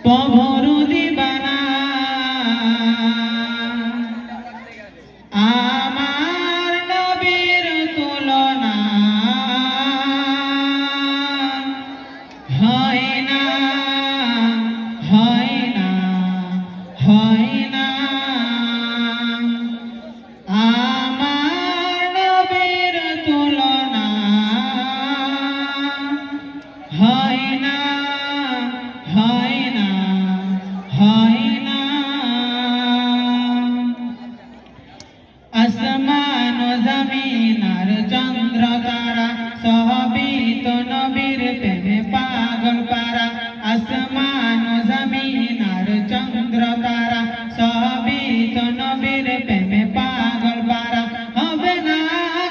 প্রভুর দিবানা আমার নবীর তুলনা হয় না হয় না হয় না আমার নবীর তুলনা হয় না হয় না হয় না আসমান ও জমিন আর চন্দ্র তারা সবই তো নবীর প্রেমে পাগল পারা আসমান ও জমিন আর চন্দ্র তারা সবই তো নবীর প্রেমে পাগল পারা হবে না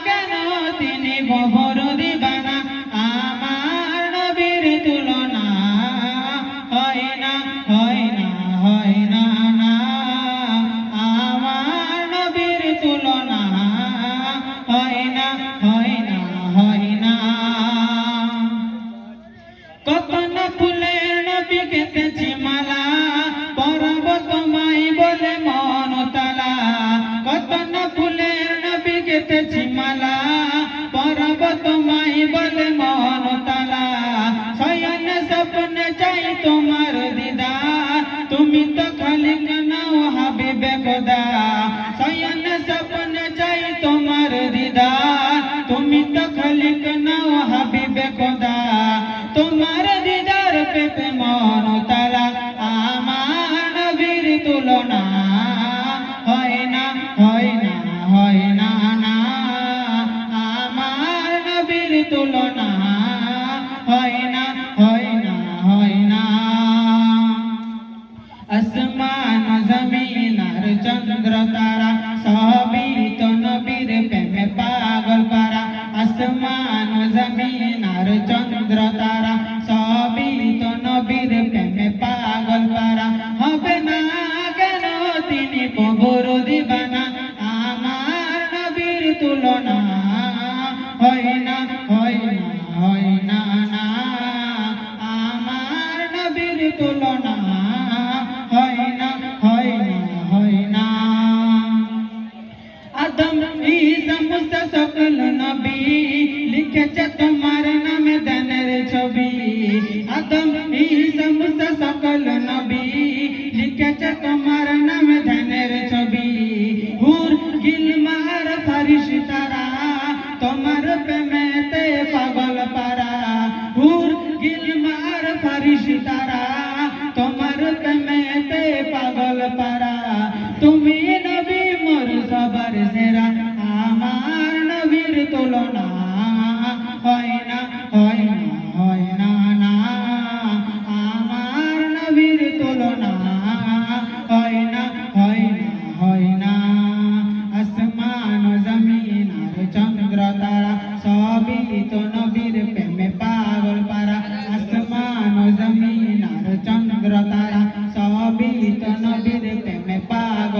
কেন তিনি বহুর দিবানা আমার নবীর তুলনা হয় না হয় না হয় না না আমার নবীর তুলনা হয় না হয় না হয় না কত না ফুলের নবী কেটেছি মালা পরব তোমায় বলে মন তালা কত না ফুলের নবী কেটেছি মালা পরব তোমায় বলে মন তালা শয়ন স্বপ্নে চাই তোমার দিদার তুমি তো খালিক নাও হাবিবে খোদা শয়ন স্বপ্নে চাই তোমার দিদার তুমি তো খালিক নাও হাবিবে খোদা তোমার দিদার পেতে মন তালা আমার নবীর তুলনা হয় না হয় না হয় না না আমার নবীর তুলনা হয় না হয় না হয় না আসমান জমিন আর চন্দ্র তারা সবই তো নবীর প্রেমে পাগল পারা আসমান জমিন আর চন্দ্র তারা সবই তো নবীর প্রেমে পাগল পারা হবে না কেন তিনি প্রভুর দিবানা আমার নবীর তুলনা হয় না হয় না হয় না না আমার নবীর তুলনা হয় না হয় না হয় না আদম ঈসা মুসা সকল নবী লিখেছে তোমার নামে দানের ছবি আদম ঈসা মুসা সকল নবী লিখেছে তোমার নামে দানের ছবি হুর গিলমার ফারিস্তারা তোমার প্রেমেতে পাগল পারা হুর গিলমার ফারিস্তারা তোমার প্রেমেতে পাগল পারা তুমি নবী মোর সবার সেরা আমার নবীর তুলনা হয় না হয় না হয় না না আমার নবীর তুলনা হয় না হয় না হয় না আসমান জমিন আর চন্দ্র তারা সবই তো